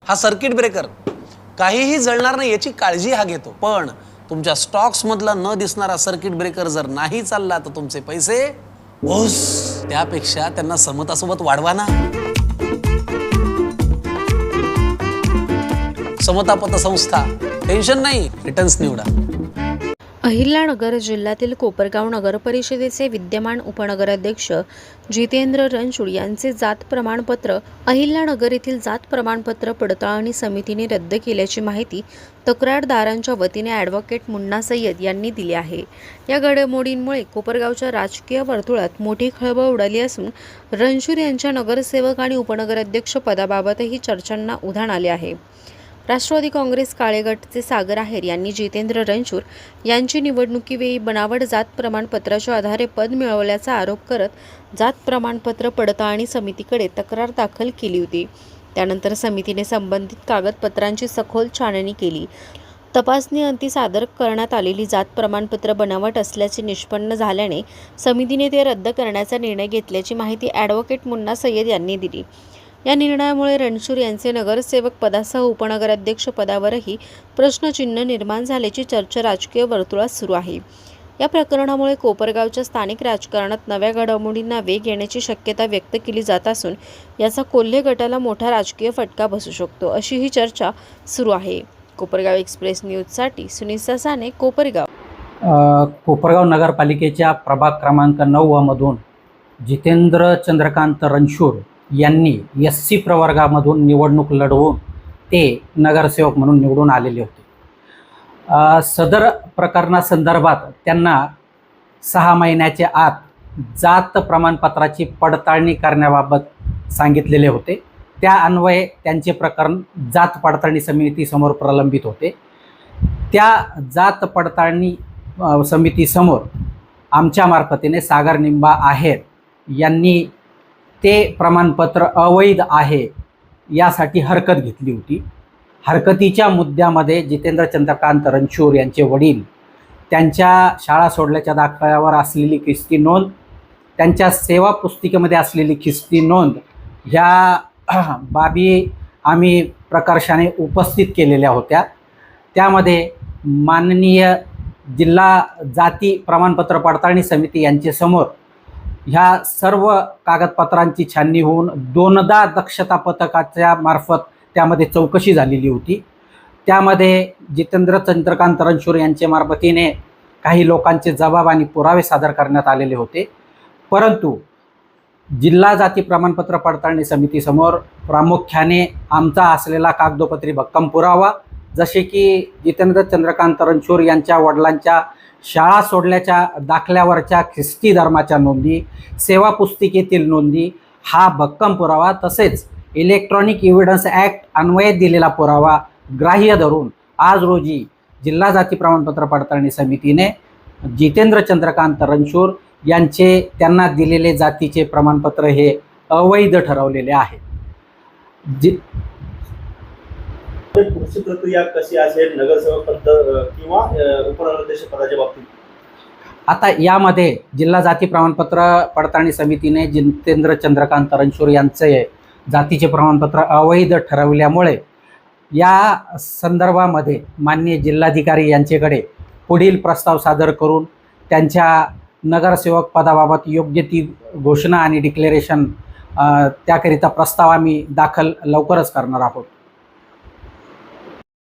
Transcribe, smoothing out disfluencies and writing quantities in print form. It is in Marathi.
हा सर्किट ब्रेकर काहीही जळणार नाही याची काळजी हा घेतो, पण तुमच्या स्टॉक्स मधला न दिसणारा सर्किट ब्रेकर जर नाही चालला तर तुमचे पैसे ओस. त्यापेक्षा त्यांना समतासोबत वाढवा ना. समता पतसंस्था, टेन्शन नाही, रिटर्न्स निवडा. अहिल्यानगर जिल्ह्यातील कोपरगाव नगरपरिषदेचे विद्यमान उपनगराध्यक्ष जितेंद्र रणछोड यांचे जात प्रमाणपत्र अहिल्यानगर येथील जात प्रमाणपत्र पडताळणी समितीने रद्द केल्याची माहिती तक्रारदारांच्या वतीने ॲडव्होकेट मुन्ना सय्यद यांनी दिली आहे. या घडामोडींमुळे कोपरगावच्या राजकीय वर्तुळात मोठी खळबळ उडाली असून रणछोड यांच्या नगरसेवक आणि उपनगराध्यक्ष पदाबाबतही चर्चांना उधाण आले आहे. राष्ट्रवादी काँग्रेस काळे गटचे सागर आहेर यांनी जितेंद्र रणछोड यांची निवडणुकीवेळी बनावट जात प्रमाणपत्राच्या आधारे पद मिळवल्याचा आरोप करत जात प्रमाणपत्र पडताळणी समितीकडे तक्रार दाखल केली होती. त्यानंतर समितीने संबंधित कागदपत्रांची सखोल छाननी केली. तपासणीअंती सादर करण्यात आलेली जात प्रमाणपत्र बनावट असल्याचे निष्पन्न झाल्याने समितीने ते रद्द करण्याचा निर्णय घेतल्याची माहिती ॲडव्होकेट मुन्ना सय्यद यांनी दिली. या निर्णयामुळे रणछोड यांचे नगरसेवक पदासह उपनगराध्यक्ष पदावरही प्रश्नचिन्ह निर्माण झाल्याची चर्चा राजकीय वर्तुळात सुरू आहे. या प्रकरणामुळे कोपरगावच्या स्थानिक राजकारणात नव्या घडामोडींना वेग येण्याची शक्यता व्यक्त केली जात असून याचा कोल्हे गटाला मोठा राजकीय फटका बसू शकतो, अशी ही चर्चा सुरू आहे. कोपरगाव एक्सप्रेस न्यूजसाठी सुनील ससाने, कोपरगाव. कोपरगाव नगरपालिकेच्या प्रभाग क्रमांक 9 मधून जितेंद्र चंद्रकांत रणछोड यांनी SC प्रवर्गामधून निवडणूक लढवून ते नगरसेवक म्हणून निवडून आलेले होते. सदर प्रकरणासंदर्भात त्यांना 6 महिन्याच्या आत जात प्रमाणपत्राची पडताळणी करण्याबाबत सांगितलेले होते. त्या अन्वये त्यांचे प्रकरण जात पडताळणी समितीसमोर प्रलंबित होते. त्या जात पडताळणी समितीसमोर आमच्या मार्फतीने सागर निंबा आहेर यांनी ते प्रमाणपत्र अवैध आहे यासाठी हरकत घेतली होती. हरकतीच्या मुद्द्यामध्ये जितेंद्र चंद्रकांत रणछोड यांचे वडील, त्यांच्या शाळा सोडल्याच्या दाखल्यावर असलेली खिस्ती नोंद, त्यांच्या सेवा पुस्तिकेमध्ये असलेली खिस्ती नोंद ह्या बाबी आम्ही प्रकर्षाने उपस्थित केलेल्या होत्या. त्यामध्ये माननीय जिल्हा जाती प्रमाणपत्र पडताळणी समिती यांच्यासमोर ह्या सर्व कागदपत्रांची छाननी होऊन 2दा दक्षता पथकाच्या मार्फत त्यामध्ये चौकशी झालेली होती. त्यामध्ये जितेंद्र चंद्रकांत रणछोड यांच्या मार्फतीने काही लोकांचे जबाब आणि पुरावे सादर करण्यात आलेले होते. परंतु जिल्हा जाती प्रमाणपत्र पडताळणी समितीसमोर प्रामुख्याने आमचा असलेला कागदोपत्री भक्कम पुरावा, जसे की जितेंद्र चंद्रकांत रणछोड यांच्या वडिलांच्या शाळा सोडल्याच्या दाखल्यावरच्या ख्रिस्ती धर्माच्या नोंदी, सेवा पुस्तिकेतील नोंदी, हा भक्कम पुरावा, तसेच इलेक्ट्रॉनिक एव्हिडन्स ॲक्ट अन्वये दिलेला पुरावा ग्राह्य धरून आज रोजी जिल्हा जाती प्रमाणपत्र पडताळणी समितीने जितेंद्र चंद्रकांत रणछोड यांचे त्यांना दिलेले जातीचे प्रमाणपत्र हे अवैध ठरवलेले आहे. पुढची प्रक्रिया कशी असेल नगरसेवक पद किंवा उपनगराध्यक्ष पदाच्या बाबतीत? आता यामध्ये जिल्हा जाती प्रमाणपत्र पडताळणी समितीने जितेंद्र चंद्रकांत रणछोड यांचे जातीचे प्रमाणपत्र अवैध ठरवल्यामुळे या संदर्भामध्ये माननीय जिल्हाधिकारी यांच्याकडे पुढील प्रस्ताव सादर करून त्यांच्या नगरसेवक पदाबाबत योग्य ती घोषणा आणि डिक्लेरेशन त्याकरिता प्रस्ताव आम्ही दाखल लवकरच करणार आहोत.